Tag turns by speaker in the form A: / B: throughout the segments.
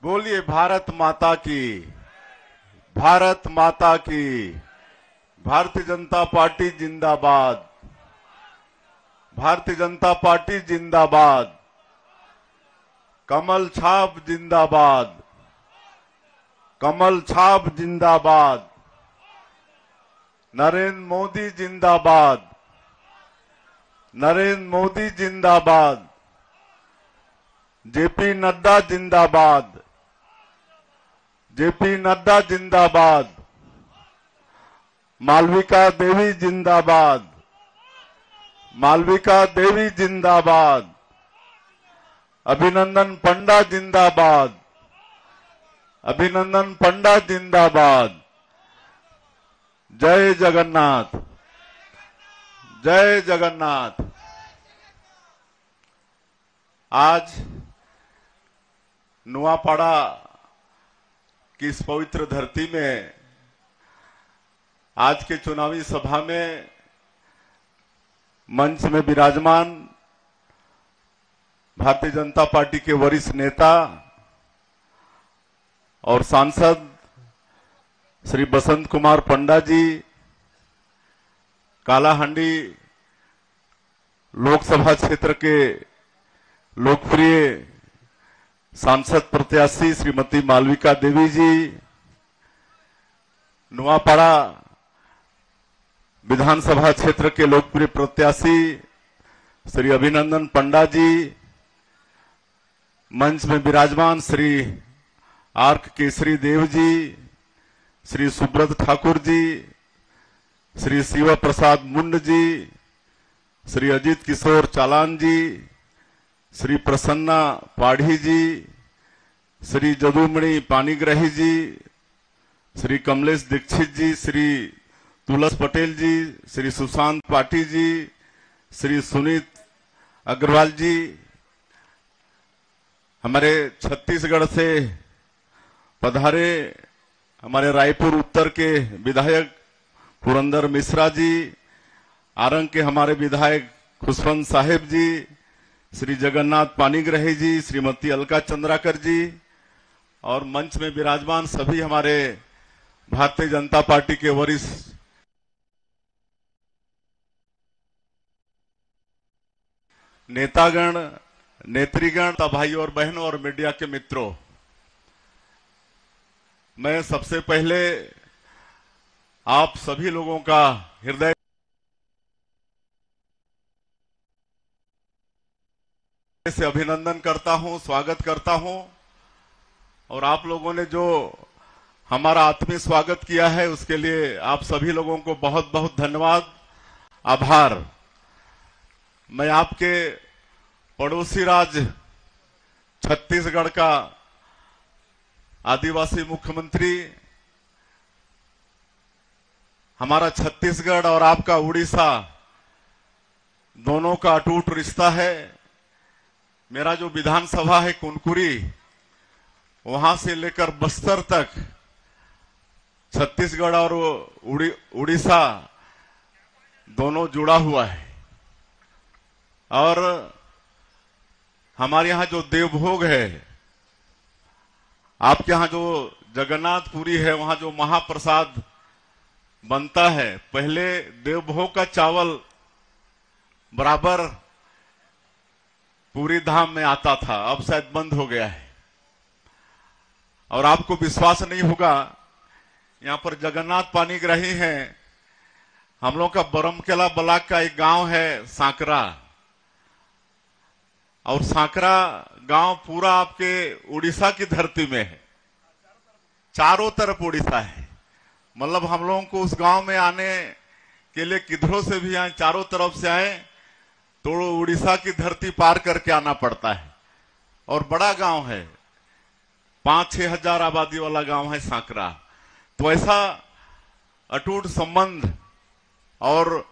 A: बोलिए भारत माता की, भारत माता की। भारतीय जनता पार्टी जिंदाबाद, भारतीय जनता पार्टी जिंदाबाद। कमल छाप जिंदाबाद, कमल छाप जिंदाबाद। नरेंद्र मोदी जिंदाबाद, नरेंद्र मोदी जिंदाबाद। जेपी नड्डा जिंदाबाद, जेपी नड्डा जिंदाबाद। मालविका देवी जिंदाबाद, मालविका देवी जिंदाबाद। अभिनंदन पंडा जिंदाबाद, अभिनंदन पंडा जिंदाबाद। जय जगन्नाथ, जय जगन्नाथ। आज नुआपाड़ा की इस पवित्र धरती में आज के चुनावी सभा में मंच में विराजमान भारतीय जनता पार्टी के वरिष्ठ नेता और सांसद श्री बसंत कुमार पंडा जी, कालाहांडी लोकसभा क्षेत्र के लोकप्रिय सांसद प्रत्याशी श्रीमती मालविका देवी जी, नुआपाड़ा विधानसभा क्षेत्र के लोकप्रिय प्रत्याशी श्री अभिनंदन पंडा जी, मंच में विराजमान श्री आर्क केसरी देव जी, श्री सुब्रत ठाकुर जी, श्री शिव प्रसाद मुंड जी, श्री अजीत किशोर चालान जी, श्री प्रसन्ना पाढ़ी जी, श्री जदुमणि पानीग्राही जी, श्री कमलेश दीक्षित जी, श्री तुलस पटेल जी, श्री सुशांत पाठी जी, श्री सुनीत अग्रवाल जी। हमारे छत्तीसगढ़ से पधारे हमारे रायपुर उत्तर के विधायक पुरंदर मिश्रा जी, आरंग के हमारे विधायक खुशवंत साहेब जी, श्री जगन्नाथ पानीग्राही जी, श्रीमती अलका चंद्राकर जी और मंच में विराजमान सभी हमारे भारतीय जनता पार्टी के वरिष्ठ नेतागण, नेत्रीगण, भाई और बहनों और मीडिया के मित्रों, मैं सबसे पहले आप सभी लोगों का हृदय से अभिनंदन करता हूं, स्वागत करता हूं। और आप लोगों ने जो हमारा आत्मीय स्वागत किया है उसके लिए आप सभी लोगों को बहुत बहुत धन्यवाद, आभार। मैं आपके पड़ोसी राज्य छत्तीसगढ़ का आदिवासी मुख्यमंत्री, हमारा छत्तीसगढ़ और आपका उड़ीसा दोनों का अटूट रिश्ता है। मेरा जो विधानसभा है कुनकुरी, वहां से लेकर बस्तर तक छत्तीसगढ़ और उड़ीसा दोनों जुड़ा हुआ है। और हमारे यहाँ जो देवभोग है, आपके यहाँ जो जगन्नाथपुरी है, वहां जो महाप्रसाद बनता है, पहले देवभोग का चावल बराबर पूरी धाम में आता था, अब शायद बंद हो गया है। और आपको विश्वास नहीं होगा, यहाँ पर जगन्नाथ पानीग्राही हैं, हम लोग का बरमकेला ब्लॉक का एक गांव है सांकरा, और सांकरा गांव पूरा आपके उड़ीसा की धरती में है, चारों तरफ उड़ीसा है। मतलब हम लोगों को उस गांव में आने के लिए किधरों से भी आए, चारों तरफ से आए तो उड़ीसा की धरती पार करके आना पड़ता है। और बड़ा गांव है, 5-6 हजार आबादी वाला गांव है सांकरा। तो ऐसा अटूट संबंध, और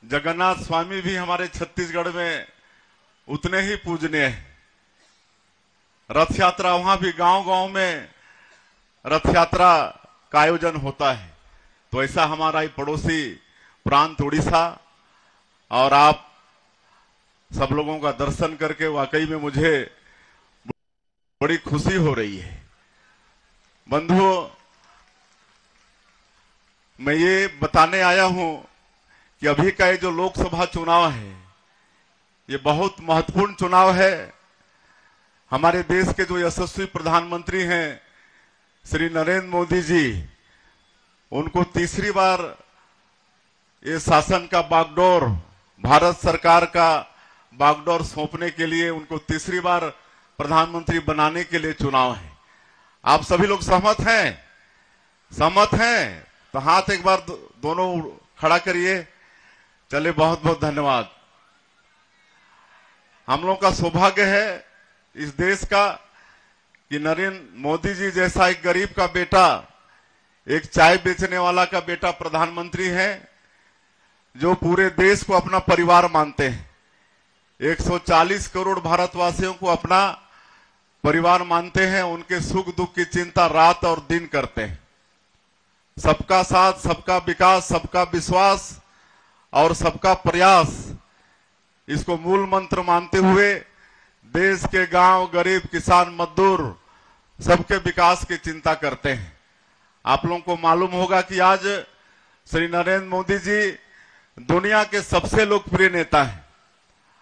A: जगन्नाथ स्वामी भी हमारे छत्तीसगढ़ में उतने ही पूजनीय है। रथ यात्रा वहां भी गांव-गांव में रथ यात्रा का आयोजन होता है। तो ऐसा हमारा ही पड़ोसी प्रांत उड़ीसा, और आप सब लोगों का दर्शन करके वाकई में मुझे बड़ी खुशी हो रही है। बंधुओं, मैं ये बताने आया हूं कि अभी का ये जो लोकसभा चुनाव है, ये बहुत महत्वपूर्ण चुनाव है। हमारे देश के जो यशस्वी प्रधानमंत्री हैं श्री नरेंद्र मोदी जी, उनको तीसरी बार ये शासन का बागडोर, भारत सरकार का बागडोर सौंपने के लिए, उनको तीसरी बार प्रधानमंत्री बनाने के लिए चुनाव है। आप सभी लोग सहमत हैं? सहमत हैं तो हाथ एक बार दोनों खड़ा करिए। चले, बहुत बहुत धन्यवाद। हम लोग का सौभाग्य है इस देश का कि नरेंद्र मोदी जी जैसा एक गरीब का बेटा, एक चाय बेचने वाला का बेटा प्रधानमंत्री है, जो पूरे देश को अपना परिवार मानते हैं। 140 करोड़ भारतवासियों को अपना परिवार मानते हैं, उनके सुख दुख की चिंता रात और दिन करते हैं। सबका साथ, सबका विकास, सबका विश्वास और सबका प्रयास, इसको मूल मंत्र मानते हुए देश के गांव, गरीब, किसान, मजदूर सबके विकास की चिंता करते हैं। आप लोगों को मालूम होगा कि आज श्री नरेंद्र मोदी जी दुनिया के सबसे लोकप्रिय नेता हैं।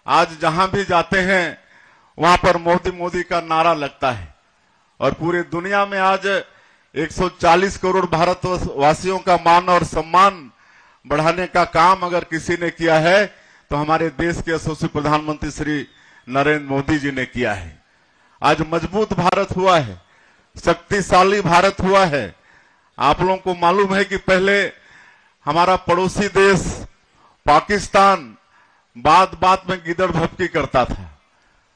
A: आज जहां भी जाते हैं वहां पर मोदी मोदी का नारा लगता है और पूरी दुनिया में आज 140 करोड़ भारतवासियों का मान और सम्मान बढ़ाने का काम अगर किसी ने किया है तो हमारे देश के यशस्वी प्रधानमंत्री श्री नरेंद्र मोदी जी ने किया है। आज मजबूत भारत हुआ है, शक्तिशाली भारत हुआ है। आप लोगों को मालूम है कि पहले हमारा पड़ोसी देश पाकिस्तान बात बात में गिदड़ भपकी करता था,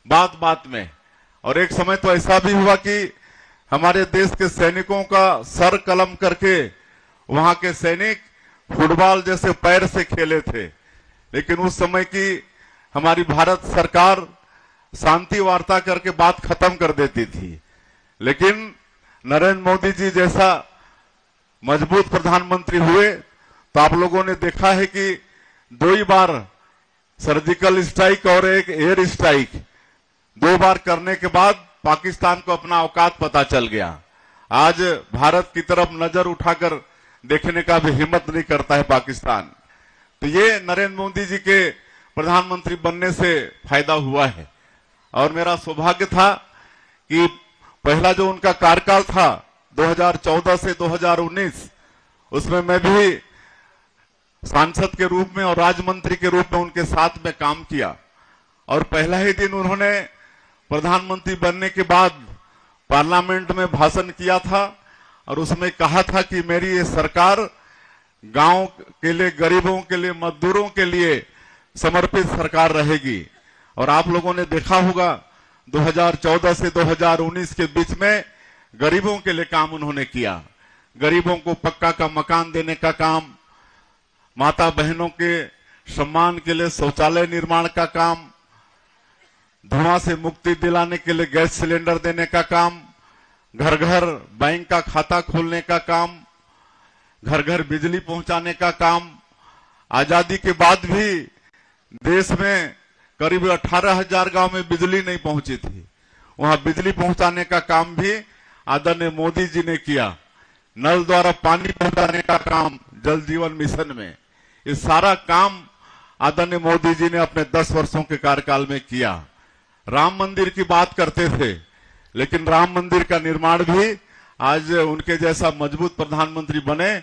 A: बात बात में, और एक समय तो ऐसा भी हुआ कि हमारे देश के सैनिकों का सर कलम करके वहां के सैनिक फुटबॉल जैसे पैर से खेले थे। लेकिन उस समय की हमारी भारत सरकार शांति वार्ता करके बात खत्म कर देती थी। लेकिन नरेंद्र मोदी जी जैसा मजबूत प्रधानमंत्री हुए तो आप लोगों ने देखा है कि 2 बार सर्जिकल स्ट्राइक और एक एयर स्ट्राइक 2 बार करने के बाद पाकिस्तान को अपना औकात पता चल गया। आज भारत की तरफ नजर उठाकर देखने का भी हिम्मत नहीं करता है पाकिस्तान। तो ये नरेंद्र मोदी जी के प्रधानमंत्री बनने से फायदा हुआ है। और मेरा सौभाग्य था कि पहला जो उनका कार्यकाल था 2014 से 2019, उसमें मैं भी सांसद के रूप में और राज्य मंत्री के रूप में उनके साथ में काम किया। और पहला ही दिन उन्होंने प्रधानमंत्री बनने के बाद पार्लियामेंट में भाषण किया था और उसमें कहा था कि मेरी ये सरकार गांव के लिए, गरीबों के लिए, मजदूरों के लिए समर्पित सरकार रहेगी। और आप लोगों ने देखा होगा 2014 से 2019 के बीच में गरीबों के लिए काम उन्होंने किया। गरीबों को पक्का का मकान देने का काम, माता बहनों के सम्मान के लिए शौचालय निर्माण का काम, धुआं से मुक्ति दिलाने के लिए गैस सिलेंडर देने का काम, घर घर बैंक का खाता खोलने का काम, घर घर बिजली पहुंचाने का काम। आजादी के बाद भी देश में करीब 18,000 गांव में बिजली नहीं पहुंची थी, वहां बिजली पहुंचाने का काम भी आदरणीय मोदी जी ने किया। नल द्वारा पानी पहुंचाने का काम जल जीवन मिशन में, ये सारा काम आदरणीय मोदी जी ने अपने 10 वर्षों के कार्यकाल में किया। राम मंदिर की बात करते थे, लेकिन राम मंदिर का निर्माण भी आज उनके जैसा मजबूत प्रधानमंत्री बने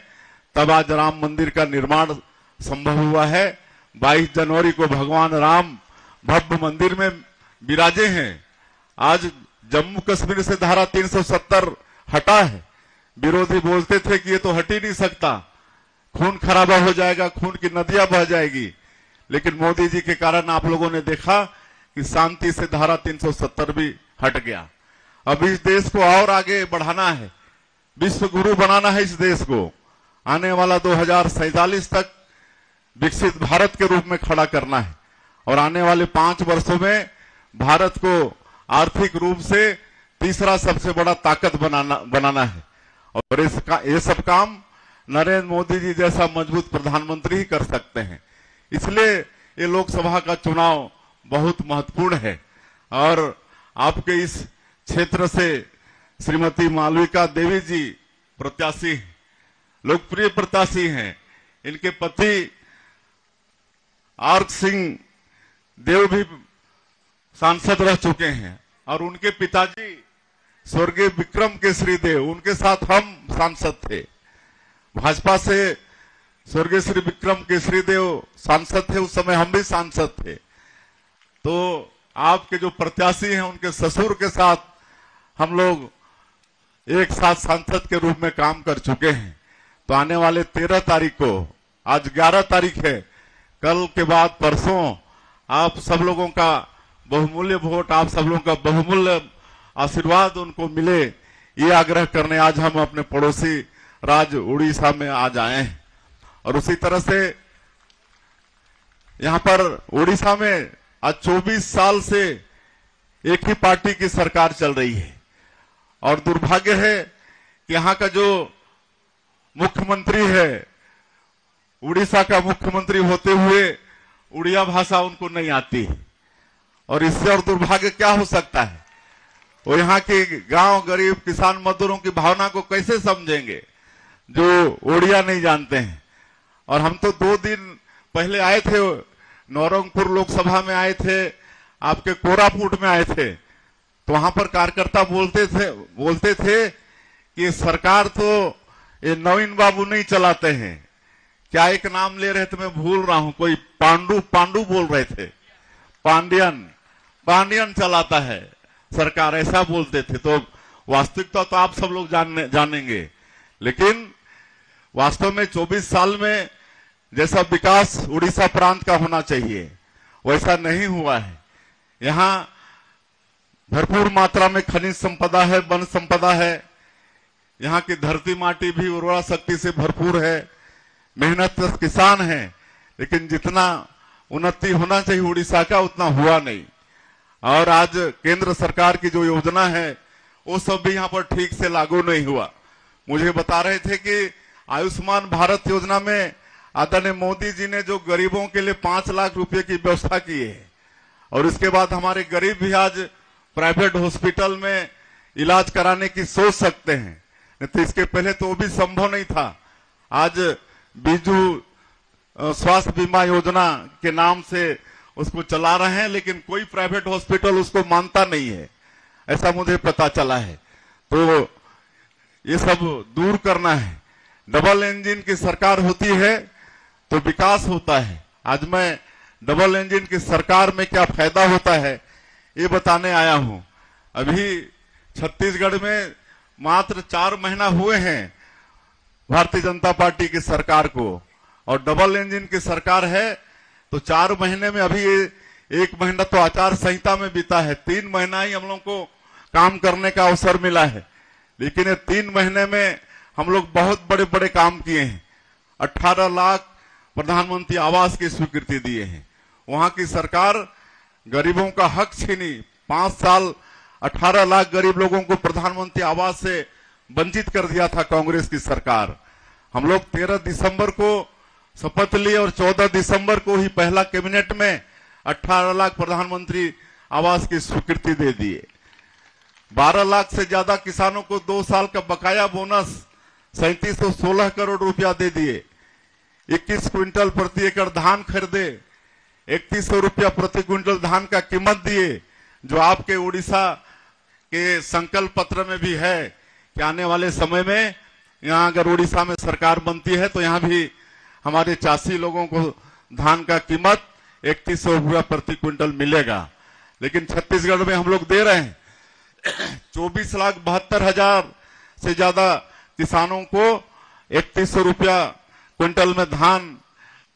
A: तब आज राम मंदिर का निर्माण संभव हुआ है। 22 जनवरी को भगवान राम भव्य मंदिर में विराजे हैं। आज जम्मू कश्मीर से धारा 370 हटा है। विरोधी बोलते थे कि ये तो हट ही नहीं सकता, खून खराबा हो जाएगा, खून की नदियां बह जाएगी। लेकिन मोदी जी के कारण आप लोगों ने देखा कि शांति से धारा 370 भी हट गया। अब इस देश को और आगे बढ़ाना है, विश्व गुरु बनाना है इस देश को। आने वाला 2047 तक विकसित भारत के रूप में खड़ा करना है और आने वाले 5 वर्षों में भारत को आर्थिक रूप से तीसरा सबसे बड़ा ताकत बनाना है। और ये सब काम नरेंद्र मोदी जी जैसा मजबूत प्रधानमंत्री ही कर सकते हैं। इसलिए ये लोकसभा का चुनाव बहुत महत्वपूर्ण है। और आपके इस क्षेत्र से श्रीमती मालविका देवी जी प्रत्याशी, लोकप्रिय प्रत्याशी हैं। इनके पति आर्क सिंह देव भी सांसद रह चुके हैं और उनके पिताजी स्वर्गीय विक्रम केसरी देव, उनके साथ हम सांसद थे। भाजपा से स्वर्गीय श्री विक्रम केसरी देव सांसद थे, उस समय हम भी सांसद थे। तो आपके जो प्रत्याशी हैं उनके ससुर के साथ हम लोग एक साथ सांसद के रूप में काम कर चुके हैं। तो आने वाले 13 तारीख को, आज 11 तारीख है, कल के बाद परसों आप सब लोगों का बहुमूल्य वोट, आप सब लोगों का बहुमूल्य आशीर्वाद उनको मिले, ये आग्रह करने आज हम अपने पड़ोसी राज्य उड़ीसा में आज आए हैं। और उसी तरह से यहां पर उड़ीसा में आज 24 साल से एक ही पार्टी की सरकार चल रही है और दुर्भाग्य है कि यहाँ का जो मुख्यमंत्री है, उड़ीसा का मुख्यमंत्री होते हुए उड़िया भाषा उनको नहीं आती। और इससे और दुर्भाग्य क्या हो सकता है? वो यहाँ के गांव गरीब किसान मजदूरों की भावना को कैसे समझेंगे जो उड़िया नहीं जानते हैं। और हम तो 2 दिन पहले आए थे, नौरंगपुर लोकसभा में आए थे, आपके कोरापुट में आए थे। तो वहां पर कार्यकर्ता बोलते थे कि सरकार तो ये नवीन बाबू नहीं चलाते हैं। क्या एक नाम ले रहे थे, मैं भूल रहा हूं, कोई पांडु बोल रहे थे, पांडियन चलाता है सरकार, ऐसा बोलते थे। तो वास्तविकता तो आप सब लोग जानेंगे, लेकिन वास्तव में 24 साल में जैसा विकास उड़ीसा प्रांत का होना चाहिए वैसा नहीं हुआ है। यहाँ भरपूर मात्रा में खनिज संपदा है, वन संपदा है, यहाँ की धरती माटी भी उर्वरा शक्ति से भरपूर है, मेहनत किसान है, लेकिन जितना उन्नति होना चाहिए उड़ीसा का उतना हुआ नहीं। और आज केंद्र सरकार की जो योजना है वो सब भी यहाँ पर ठीक से लागू नहीं हुआ। मुझे बता रहे थे कि आयुष्मान भारत योजना में आदरणीय मोदी जी ने जो गरीबों के लिए 5 लाख रुपए की व्यवस्था की है और इसके बाद हमारे गरीब भी आज प्राइवेट हॉस्पिटल में इलाज कराने की सोच सकते हैं, नहीं तो इसके पहले तो वो भी संभव नहीं था। आज बिजू स्वास्थ्य बीमा योजना के नाम से उसको चला रहे हैं, लेकिन कोई प्राइवेट हॉस्पिटल उसको मानता नहीं है, ऐसा मुझे पता चला है। तो ये सब दूर करना है। डबल इंजन की सरकार होती है तो विकास होता है। आज मैं डबल इंजन की सरकार में क्या फायदा होता है ये बताने आया हूं। अभी छत्तीसगढ़ में मात्र 4 महीना हुए हैं भारतीय जनता पार्टी की सरकार को, और डबल इंजन की सरकार है तो 4 महीने में अभी 1 महीना तो आचार संहिता में बीता है, 3 महीना ही हम लोग को काम करने का अवसर मिला है। लेकिन ये 3 महीने में हम लोग बहुत बड़े बड़े काम किए हैं। 18 लाख प्रधानमंत्री आवास की स्वीकृति दिए हैं। वहां की सरकार गरीबों का हक छीनी, 5 साल 18 लाख गरीब लोगों को प्रधानमंत्री आवास से वंचित कर दिया था कांग्रेस की सरकार। हम लोग 13 दिसंबर को शपथ लिए और 14 दिसंबर को ही पहला कैबिनेट में 18 लाख प्रधानमंत्री आवास की स्वीकृति दे दिए। 12 लाख से ज्यादा किसानों को 2 साल का बकाया बोनस 3716 करोड़ रुपया दे दिए। 21 क्विंटल प्रति एकड़ धान खरीदे, 3100 रुपया प्रति क्विंटल धान का कीमत दिए, जो आपके उड़ीसा के संकल्प पत्र में भी है कि आने वाले समय में यहाँ अगर उड़ीसा में सरकार बनती है तो यहाँ भी हमारे चासी लोगों को धान का कीमत 3100 रुपया प्रति क्विंटल मिलेगा। लेकिन छत्तीसगढ़ में हम लोग दे रहे हैं 24,72,000 से ज्यादा किसानों को 3100 रुपया क्विंटल में धान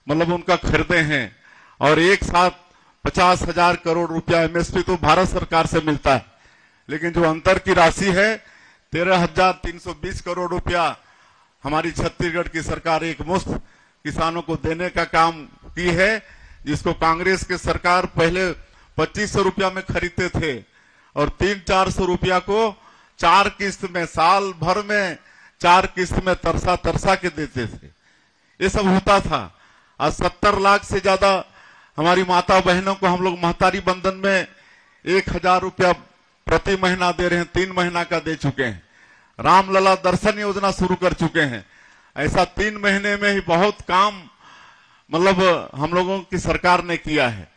A: मतलब उनका खरीदे हैं, और एक साथ 50,000 करोड़ रुपया एमएसपी तो भारत सरकार से मिलता है। लेकिन जो अंतर की राशि है 13,320 करोड़ रुपया हमारी छत्तीसगढ़ की सरकार एक मुश्त किसानों को देने का काम की है, जिसको कांग्रेस की सरकार पहले 2500 रुपया में खरीदते थे और 300-400 रुपया को 4 किस्त में, साल भर में 4 किस्त में तरसा के देते थे। ये सब होता था। आज 70 लाख से ज्यादा हमारी माता बहनों को हम लोग महतारी बंधन में 1000 रुपया प्रति महीना दे रहे हैं, 3 महीना का दे चुके हैं। रामलला दर्शन योजना शुरू कर चुके हैं। ऐसा 3 महीने में ही बहुत काम मतलब हम लोगों की सरकार ने किया है।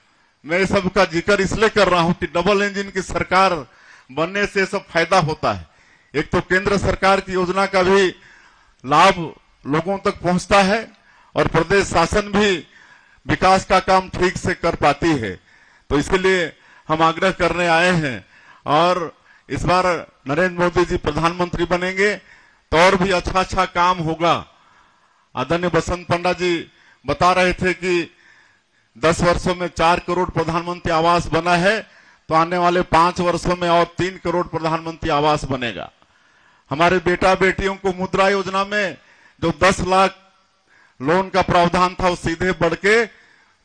A: मैं सब का जिक्र इसलिए कर रहा हूं कि डबल इंजन की सरकार बनने से सब फायदा होता है। एक तो केंद्र सरकार की योजना का भी लाभ लोगों तक पहुंचता है और प्रदेश शासन भी विकास का काम ठीक से कर पाती है। तो इसलिए हम आग्रह करने आए हैं और इस बार नरेंद्र मोदी जी प्रधानमंत्री बनेंगे तो और भी अच्छा काम होगा। आदरणीय बसंत पंडा जी बता रहे थे कि 10 वर्षों में 4 करोड़ प्रधानमंत्री आवास बना है, तो आने वाले 5 वर्षों में और 3 करोड़ प्रधानमंत्री आवास बनेगा। हमारे बेटा बेटियों को मुद्रा योजना में जो 10 लाख लोन का प्रावधान था वो सीधे बढ़ के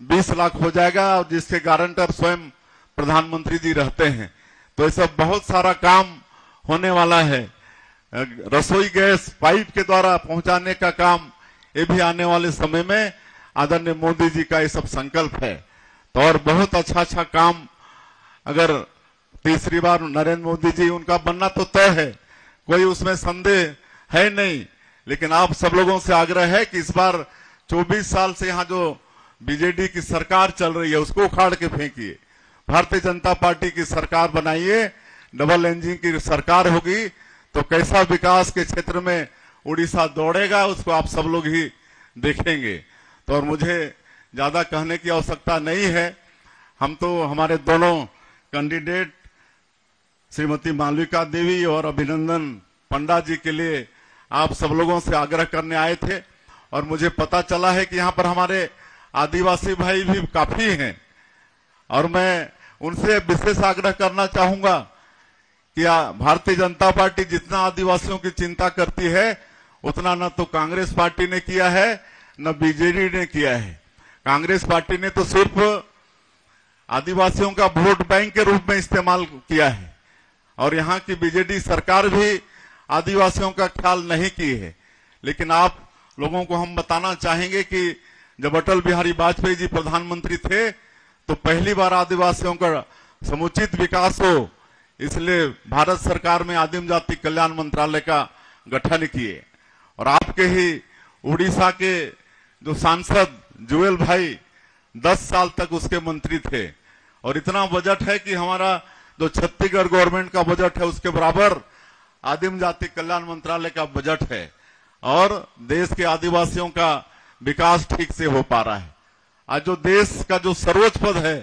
A: 20 लाख हो जाएगा और जिसके गारंटर स्वयं प्रधानमंत्री जी रहते हैं। तो ऐसा बहुत सारा काम होने वाला है। रसोई गैस पाइप के द्वारा पहुंचाने का काम ये भी आने वाले समय में आदरणीय मोदी जी का ये सब संकल्प है। तो और बहुत अच्छा काम अगर तीसरी बार नरेंद्र मोदी जी उनका बनना तो तय है, कोई उसमें संदेह है नहीं। लेकिन आप सब लोगों से आग्रह है कि इस बार 24 साल से यहाँ जो बीजेडी की सरकार चल रही है उसको उखाड़ के फेंकिए, भारतीय जनता पार्टी की सरकार बनाइए। डबल इंजन की सरकार होगी तो कैसा विकास के क्षेत्र में उड़ीसा दौड़ेगा उसको आप सब लोग ही देखेंगे। तो और मुझे ज्यादा कहने की आवश्यकता नहीं है। हम तो हमारे दोनों कैंडिडेट श्रीमती मालविका देवी और अभिनंदन पंडा जी के लिए आप सब लोगों से आग्रह करने आए थे और मुझे पता चला है कि यहाँ पर हमारे आदिवासी भाई भी काफी हैं और मैं उनसे विशेष आग्रह करना चाहूंगा कि भारतीय जनता पार्टी जितना आदिवासियों की चिंता करती है उतना न तो कांग्रेस पार्टी ने किया है न बीजेडी ने किया है। कांग्रेस पार्टी ने तो सिर्फ आदिवासियों का वोट बैंक के रूप में इस्तेमाल किया है और यहाँ की बीजेडी सरकार भी आदिवासियों का ख्याल नहीं की है। लेकिन आप लोगों को हम बताना चाहेंगे कि जब अटल बिहारी वाजपेयी जी प्रधानमंत्री थे तो पहली बार आदिवासियों का समुचित विकास हो, इसलिए भारत सरकार में आदिम जाति कल्याण मंत्रालय का गठन किए। और आपके ही उड़ीसा के जो सांसद जुएल भाई 10 साल तक उसके मंत्री थे और इतना बजट है कि हमारा जो छत्तीसगढ़ गवर्नमेंट का बजट है उसके बराबर आदिम जाति कल्याण मंत्रालय का बजट है और देश के आदिवासियों का विकास ठीक से हो पा रहा है। आज जो देश का जो सर्वोच्च पद है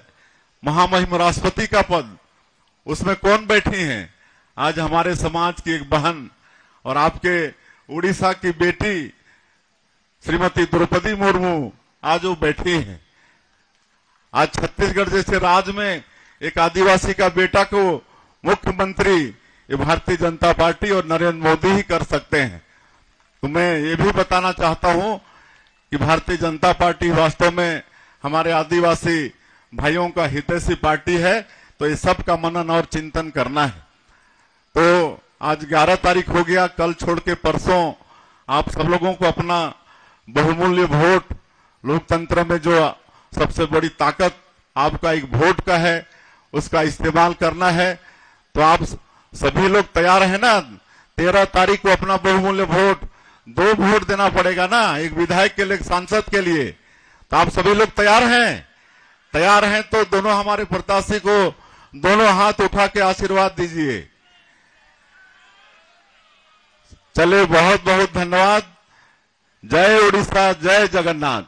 A: महामहिम राष्ट्रपति का पद, उसमें कौन बैठी हैं? आज हमारे समाज की एक बहन और आपके उड़ीसा की बेटी श्रीमती द्रौपदी मुर्मू आज वो बैठी हैं। आज छत्तीसगढ़ जैसे राज्य में एक आदिवासी का बेटा को मुख्यमंत्री ये भारतीय जनता पार्टी और नरेंद्र मोदी ही कर सकते हैं। तो मैं ये भी बताना चाहता हूं कि भारतीय जनता पार्टी वास्तव में हमारे आदिवासी भाइयों का हितैषी पार्टी है। तो ये सब का मनन और चिंतन करना है। तो आज 11 तारीख हो गया, कल छोड़ के परसों आप सब लोगों को अपना बहुमूल्य वोट, लोकतंत्र में जो सबसे बड़ी ताकत आपका एक वोट का है उसका इस्तेमाल करना है। तो आप सभी लोग तैयार हैं ना? 13 तारीख को अपना बहुमूल्य वोट, 2 वोट देना पड़ेगा ना, एक विधायक के लिए, एक सांसद के लिए। तो आप सभी लोग तैयार हैं? तैयार हैं तो दोनों हमारे प्रत्याशी को दोनों हाथ उठा के आशीर्वाद दीजिए। चलिए, बहुत बहुत धन्यवाद। जय उड़ीसा, जय जगन्नाथ।